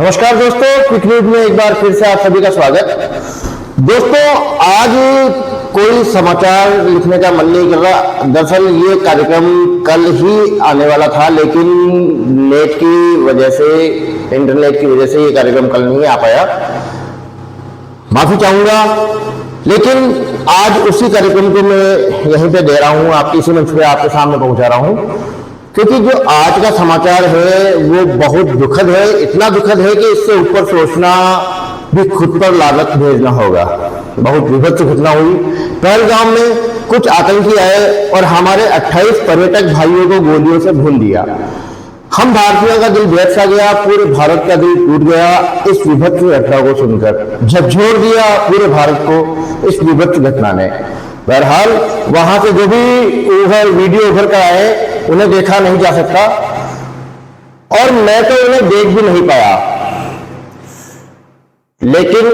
नमस्कार दोस्तों, quick news में एक बार फिर से आप सभी का स्वागत। दोस्तों, आज कोई समाचार लिखने का मन नहीं कर रहा। दरअसल ये कार्यक्रम कल ही आने वाला था, लेकिन नेट की वजह से, इंटरनेट की वजह से ये कार्यक्रम कल नहीं आ पाया। माफी चाहूंगा, लेकिन आज उसी कार्यक्रम को मैं यहीं पे दे रहा हूं, आपकी इसी मंच पे आपके सामने पहुंचा रहा हूं, क्योंकि जो आज का समाचार है वो बहुत दुखद है। इतना दुखद है कि इससे ऊपर सोचना भी खुद पर लानत भेजना होगा। बहुत विभत्स घटना हुई। पहलगाम में कुछ आतंकी आए और हमारे 28 पर्यटक भाइयों को गोलियों से भून दिया। हम भारतीयों का दिल बेहद सा गया, पूरे भारत का दिल टूट गया इस विभत्स घटना को सुनकर। झकझोर दिया पूरे भारत को इस विभत्स घटना ने। बहरहाल वहां से जो भी वीडियो उभर कर आए उन्हें देखा नहीं जा सकता, और मैं तो उन्हें देख भी नहीं पाया। लेकिन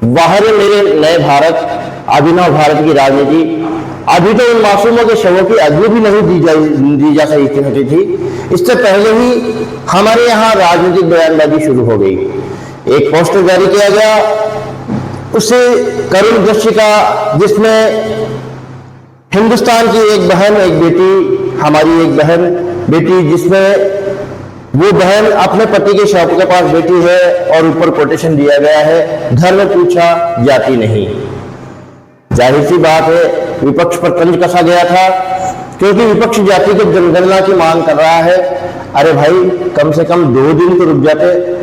बाहर मेरे नए भारत, अभिनव भारत की राजनीति, अभी तो उन मासूमों के शवों की अग्नि भी नहीं दी जा सकती थी। इससे पहले ही हमारे यहाँ राजनीतिक बयानबाजी शुरू हो गई। एक पोस्टर जारी किया गया, उसे करुण दृश्य का, जिसमें हिंदुस्तान की एक बहन, एक बेटी, हमारी एक बहन बेटी, जिसमें वो बहन अपने पति के शव के पास बैठी है और ऊपर कोटेशन दिया गया है, धर्म पूछा जाति नहीं। जाहिर सी बात है विपक्ष पर तंज कसा गया था, क्योंकि विपक्ष जाति के जनगणना की मांग कर रहा है। अरे भाई, कम से कम 2 दिन तो रुक जाते।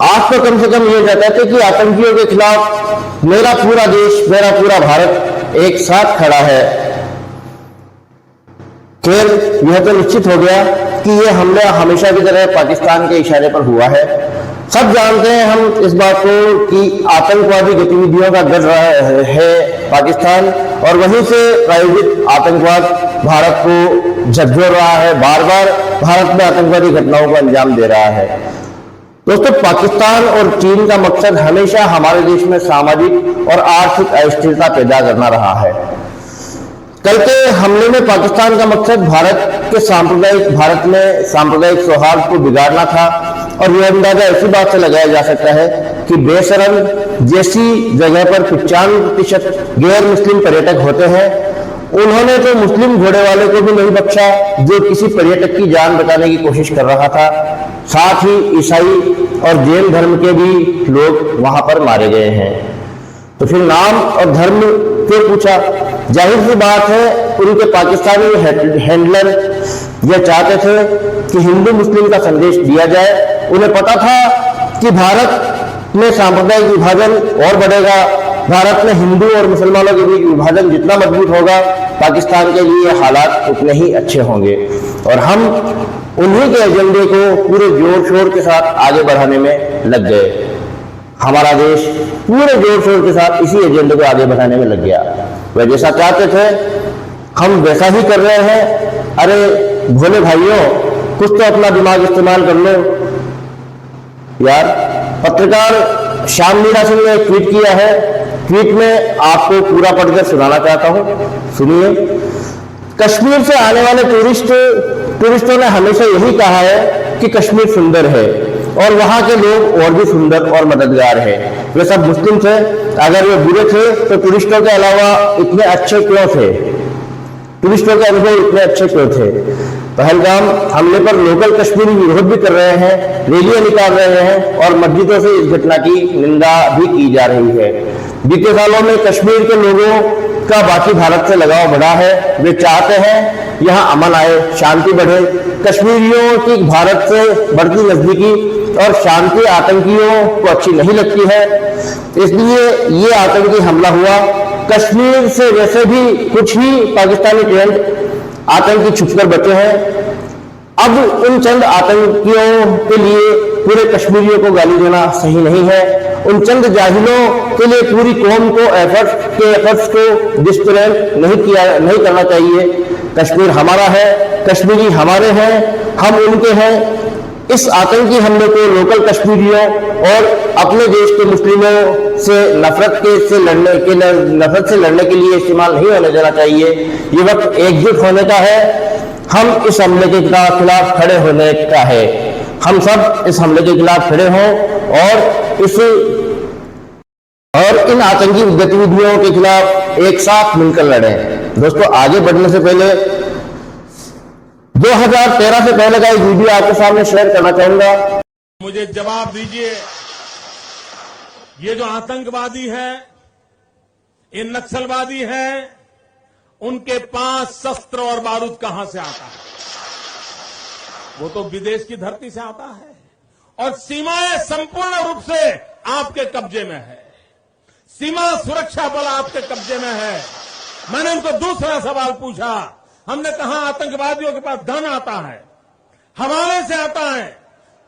आप तो कम से कम ये कहते कि आतंकियों के खिलाफ मेरा पूरा देश, मेरा पूरा भारत एक साथ खड़ा है। खैर, यह तो निश्चित हो गया कि यह हमला हमेशा की तरह पाकिस्तान के इशारे पर हुआ है। सब जानते हैं हम इस बात को कि आतंकवादी गतिविधियों का गढ़ रहा है पाकिस्तान, और वहीं से प्रायोजित आतंकवाद भारत को झकझोर रहा है, बार बार भारत में आतंकवादी घटनाओं को अंजाम दे रहा है। दोस्तों, पाकिस्तान और चीन का मकसद हमेशा हमारे देश में सामाजिक और आर्थिक अस्थिरता पैदा करना रहा है। कल के हमले में पाकिस्तान का मकसद भारत में सांप्रदायिक सौहार्द को बिगाड़ना था, और यह अंदाजा ऐसी बात से लगाया जा सकता है कि बेसरम जैसी जगह पर 95% गैर मुस्लिम पर्यटक होते हैं। उन्होंने तो मुस्लिम घोड़े वाले को भी नहीं बख्शा, जो किसी पर्यटक की जान बचाने की कोशिश कर रहा था। साथ ही ईसाई और जैन धर्म के भी लोग वहां पर मारे गए हैं। तो फिर नाम और धर्म क्यों पूछा? जाहिर सी बात है, उनके पाकिस्तानी हैंडलर यह चाहते थे कि हिंदू मुस्लिम का संदेश दिया जाए। उन्हें पता था कि भारत में सांप्रदायिक विभाजन और बढ़ेगा। भारत में हिंदू और मुसलमानों के बीच विभाजन जितना मजबूत होगा, पाकिस्तान के लिए हालात उतने ही अच्छे होंगे। और हम उन्हीं के एजेंडे को पूरे जोर शोर के साथ आगे बढ़ाने में लग गए। हमारा देश पूरे जोर शोर के साथ इसी एजेंडे को आगे बढ़ाने में लग गया। वह जैसा चाहते थे हम वैसा ही कर रहे हैं। अरे भोले भाइयों, कुछ तो अपना दिमाग इस्तेमाल कर लो यार। पत्रकार श्याम मीरा सिंह ने एक ट्वीट किया है। ट्वीट में आपको पूरा पढ़कर सुनाना चाहता हूं, सुनिए। कश्मीर से आने वाले टूरिस्टों ने हमेशा यही कहा है कि कश्मीर सुंदर है और वहां के लोग और भी सुंदर और मददगार हैं। वे सब मुस्लिम थे। अगर वे बुरे थे तो टूरिस्टों के अलावा इतने अच्छे क्यों थे? टूरिस्टों के अनुभव इतने अच्छे क्यों थे? पहलगाम हमले पर लोकल कश्मीरी विरोध भी कर रहे हैं, रैलियां निकाल रहे हैं, और मस्जिदों से इस घटना की निंदा भी की जा रही है। बीते सालों में कश्मीर के लोगों का बाकी भारत से लगाव बढ़ा है। वे चाहते हैं यहाँ अमन आए, शांति बढ़े। कश्मीरियों की भारत से बढ़ती नजदीकी और शांति आतंकियों को अच्छी नहीं लगती है, इसलिए ये आतंकी हमला हुआ। कश्मीर से वैसे भी कुछ ही पाकिस्तानी टेंट आतंकी छुपकर बचे हैं। अब उन चंद आतंकियों के लिए पूरे कश्मीरियों को गाली देना सही नहीं है। उन चंद जाहिलों के लिए पूरी कौम को एफर्ट्स को डिस्ट्रैक्ट नहीं करना चाहिए। कश्मीर हमारा है, कश्मीरी हमारे हैं, हम उनके हैं। इस आतंकी हमले को लोकल कश्मीरियों और अपने देश के मुस्लिमों से नफरत से लड़ने के लिए इस्तेमाल नहीं होने देना चाहिए। ये वक्त एकजुट होने का है। हम इस हमले के खिलाफ खड़े होने का है। हम सब इस हमले के खिलाफ खड़े हों और इन आतंकी गतिविधियों के खिलाफ एक साथ मिलकर लड़ें। दोस्तों, आगे बढ़ने से पहले 2013 से पहले का एक वीडियो आपके सामने शेयर करना चाहूंगा। मुझे जवाब दीजिए, ये जो आतंकवादी है, ये नक्सलवादी है, उनके पास शस्त्र और बारूद कहां से आता है? वो तो विदेश की धरती से आता है और सीमाएं संपूर्ण रूप से आपके कब्जे में है। सीमा सुरक्षा बल आपके कब्जे में है। मैंने उनको दूसरा सवाल पूछा। हमने कहा आतंकवादियों के पास धन आता है, हवाले से आता है,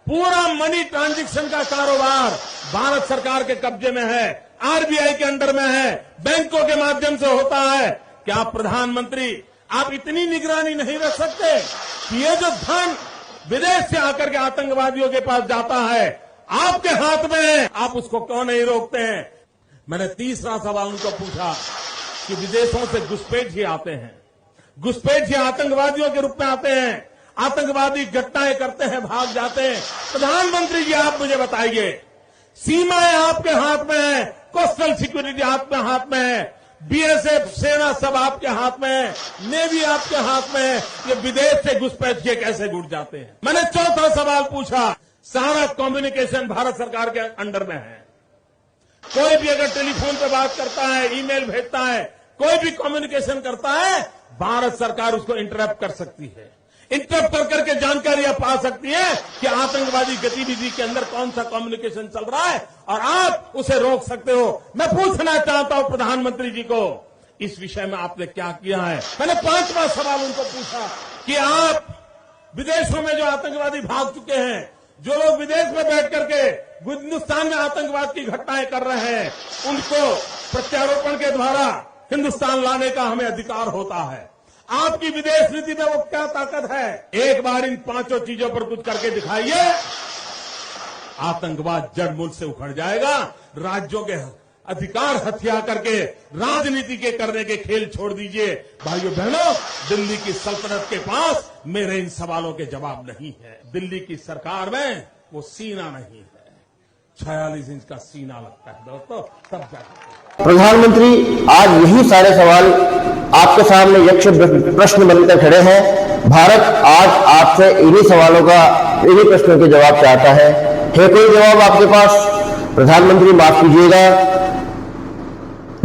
पूरा मनी ट्रांजैक्शन का कारोबार भारत सरकार के कब्जे में है, आरबीआई के अंडर में है, बैंकों के माध्यम से होता है। क्या प्रधानमंत्री आप इतनी निगरानी नहीं रख सकते कि ये जो धन विदेश से आकर के आतंकवादियों के पास जाता है आपके हाथ में है, आप उसको क्यों नहीं रोकते हैं? मैंने तीसरा सवाल उनको पूछा कि विदेशों से घुसपैठिए आते हैं, घुसपैठिए आतंकवादियों के रूप में आते हैं, आतंकवादी घटनाएं करते हैं, भाग जाते हैं। प्रधानमंत्री जी, आप मुझे बताइए, सीमाएं आपके हाथ में है, कोस्टल सिक्योरिटी आपके हाथ में है, बीएसएफ सेना सब आपके हाथ में है, नेवी आपके हाथ में है, ये विदेश से घुसपैठिए कैसे घुस जाते हैं? मैंने चौथा सवाल पूछा, सारा कम्युनिकेशन भारत सरकार के अंडर में है। कोई भी अगर टेलीफोन पे बात करता है, ईमेल भेजता है, कोई भी कम्युनिकेशन करता है, भारत सरकार उसको इंटरप्ट कर सकती है। इंटरप्ट कर करके जानकारियां पा सकती है कि आतंकवादी गतिविधि के अंदर कौन सा कम्युनिकेशन चल रहा है और आप उसे रोक सकते हो। मैं पूछना चाहता हूं प्रधानमंत्री जी को, इस विषय में आपने क्या किया है? मैंने पांचवा सवाल उनको पूछा कि आप विदेशों में जो आतंकवादी भाग चुके हैं, जो लोग विदेश में बैठ करके हिंदुस्तान में आतंकवाद की घटनाएं कर रहे हैं, उनको प्रत्यारोपण के द्वारा हिंदुस्तान लाने का हमें अधिकार होता है। आपकी विदेश नीति में वो क्या ताकत है? एक बार इन पांचों चीजों पर कुछ करके दिखाइए, आतंकवाद जड़ मूल से उखड़ जाएगा। राज्यों के अधिकार हथिया करके राजनीति के करने के खेल छोड़ दीजिए। भाइयों बहनों, दिल्ली की सल्तनत के पास मेरे इन सवालों के जवाब नहीं है। दिल्ली की सरकार में वो सीना नहीं है, 46 इंच का सीना लगता है दोस्तों, तब जाकर। प्रधानमंत्री, आज यही सारे सवाल आपके सामने यक्ष प्रश्न बनकर खड़े हैं। भारत आज आपसे इन्हीं सवालों का, इन्हीं प्रश्नों के जवाब चाहता है। कोई जवाब आपके पास? प्रधानमंत्री माफ कीजिएगा,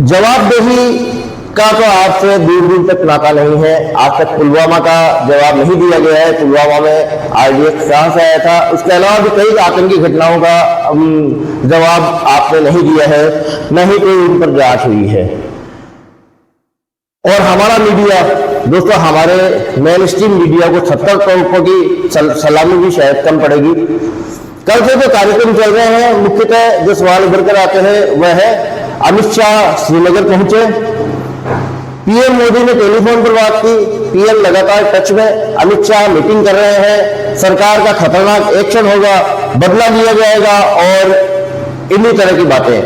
जवाबदेही का तो आपसे दूर दूर तक नाता नहीं है। आज तक पुलवामा का जवाब नहीं दिया गया है। पुलवामा में आईडीएफ कहां से आया था, उसके अलावा भी कई आतंकी घटनाओं का जवाब आपने नहीं दिया है, न ही कोई उन पर जांच हुई है। और हमारा मीडिया, दोस्तों, हमारे मेन स्ट्रीम मीडिया को 70 तोपों की सलामी भी शायद कम पड़ेगी। कल से जो कार्यक्रम चल रहे हैं, मुख्यतः जो सवाल उभर कर आते हैं वह है, अमित शाह श्रीनगर पहुंचे, पीएम मोदी ने टेलीफोन पर बात की, पीएम लगातार टच में, अमित शाह मीटिंग कर रहे हैं, सरकार का खतरनाक एक्शन होगा, बदला लिया जाएगा और इन्हीं तरह की बातें।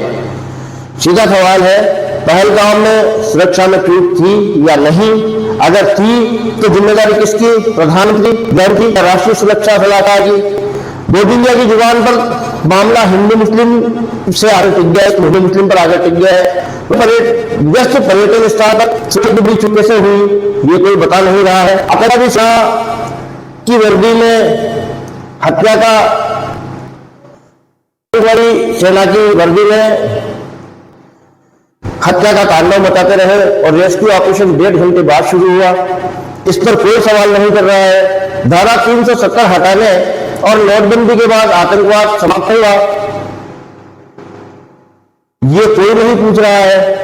सीधा सवाल है, पहलगाम में सुरक्षा में चूक थी या नहीं? अगर थी तो जिम्मेदारी किसकी? प्रधानमंत्री की, राष्ट्रीय सुरक्षा सलाहकार की? बोधिंडिया की जुबान पर मामला हिंदू मुस्लिम से आगे टिक गया है, हिंदू मुस्लिम पर आगे टिक गया है। व्यस्त पर्यटन स्थल पर सुरक्षा चूक कैसे हुई, ये कोई बता नहीं रहा है। अपराधी शाह की वर्दी में हत्या का, सेना की वर्दी में हत्या का तांडव मचाते रहे और रेस्क्यू ऑपरेशन 1.5 घंटे बाद शुरू हुआ। इस पर कोई सवाल नहीं कर रहा है। धारा 370 हटाने और नोटबंदी के बाद आतंकवाद समाप्त हुआ, ये कोई नहीं पूछ रहा है।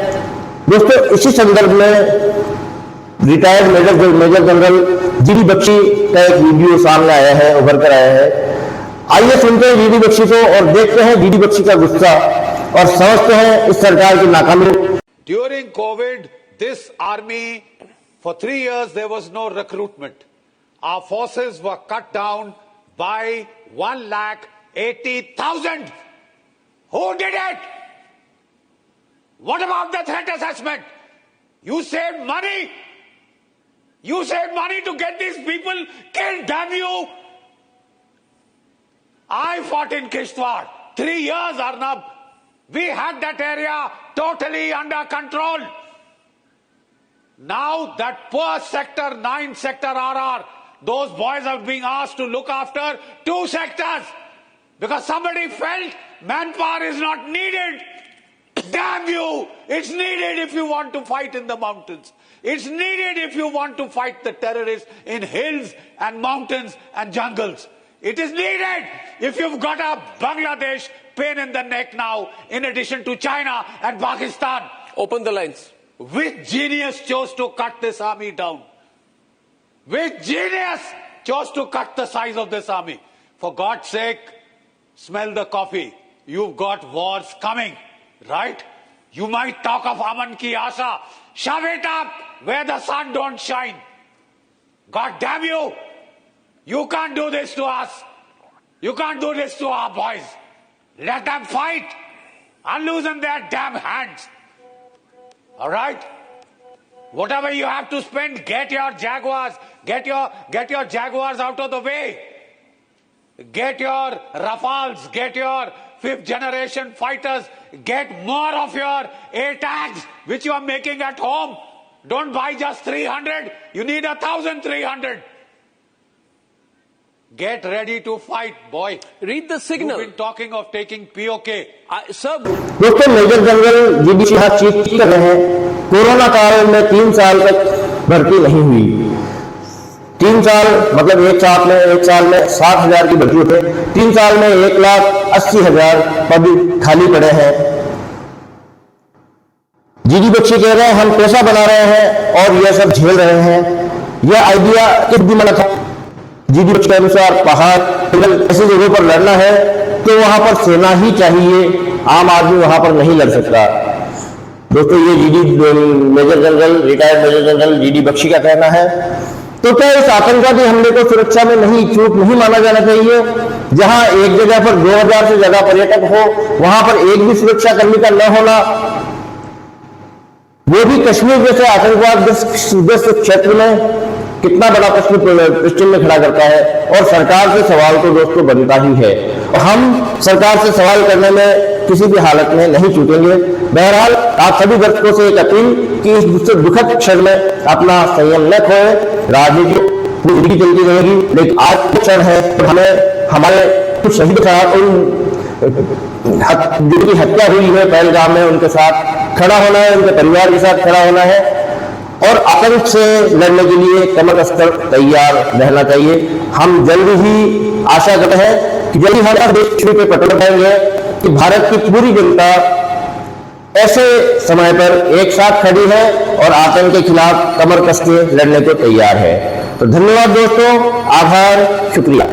दोस्तों, इसी संदर्भ में retired major general GD Bakshi का एक वीडियो सामने आया है, उभर कर आया है। आइए सुनते हैं जीडी बख्शी को और देखते हैं जीडी बख्शी का गुस्सा और समझते हैं इस सरकार की नाकामी। During Covid, this army for 3 years there was no recruitment. Our forces were cut down by 1,80,000. Who did it? What about the threat assessment? You saved money. You saved money to get these people killed, damn you. I fought in Kishtwar. 3 years, Arnab. We had that area totally under control. Now that poor sector 9 sector RR, those boys are being asked to look after 2 sectors because somebody felt manpower is not needed. Damn you! It's needed if you want to fight in the mountains. It's needed if you want to fight the terrorists in hills and mountains and jungles. It is needed if you've got a Bangladesh pain in the neck now, in addition to China and Pakistan. Open the lines. Which genius chose to cut this army down? Which genius chose to cut the size of this army? For God's sake, smell the coffee. You've got wars coming, right? You might talk of Aman ki Asha. Shove it up where the sun don't shine. God damn you. You can't do this to us. You can't do this to our boys. Let them fight. Unloosen their damn hands. All right? Whatever you have to spend, get your Jaguars. Get your Jaguars out of the way. Get your Rafales. Get your 5th generation fighters. Get more of your ATAGs, which you are making at home. Don't buy just 300. You need 1,300. Get ready to fight, boy. Read the signal. You've been talking of taking POK. Sir, दोस्तों, major general GD Sinha chief कर रहे हैं। Corona काल में 3 साल तक भर्ती नहीं हुई। 3 साल मतलब एक साल में 60,000 की भर्ती होते, 3 साल में 1,80,000 पद खाली पड़े हैं। जीडी बख्शी कह रहे हैं हम पैसा बना रहे हैं और यह सब झेल रहे हैं। यह आइडिया किस दिमाग था? जीडी बख्शी के अनुसार पहाड़ ऐसी जगहों पर लड़ना है तो वहां पर सेना ही चाहिए, आम आदमी वहां पर नहीं लड़ सकता। दोस्तों, ये GD major general, retired major general GD Bakshi का कहना है। तो क्या इस आतंकवादी हमले को सुरक्षा में चूक नहीं माना जाना चाहिए? जहां एक जगह पर 2,000 से ज्यादा पर्यटक हो, वहां पर एक भी सुरक्षा कर्मी का न होना, वो भी कश्मीर जैसे आतंकवाद ग्रस्त क्षेत्र में कितना बड़ा प्रश्न में खड़ा करता है। और सरकार से सवाल तो दोस्तों बनता ही है, और हम सरकार से सवाल करने में किसी भी हालत में नहीं चूकेंगे। बहरहाल, आप सभी दर्शकों से एक अपील कि इस दुखद क्षण में अपना संयम न खोए। राजनीति पूरी चलती रहेगी, लेकिन आज क्षण है हमें हमारे कुछ शहीद था जिनकी हत्या हुई है पहलगाम में, उनके साथ खड़ा होना है, उनके परिवार के साथ खड़ा होना है और आतंक से लड़ने के लिए कमर कसकर तैयार रहना चाहिए। हम जल्द ही आशा करते हैं कि जल्दी हमारा देश पे पटल पाएंगे कि भारत की पूरी जनता ऐसे समय पर एक साथ खड़ी है और आतंक के खिलाफ कमर कस के लड़ने को तैयार है। तो धन्यवाद दोस्तों, आभार, शुक्रिया।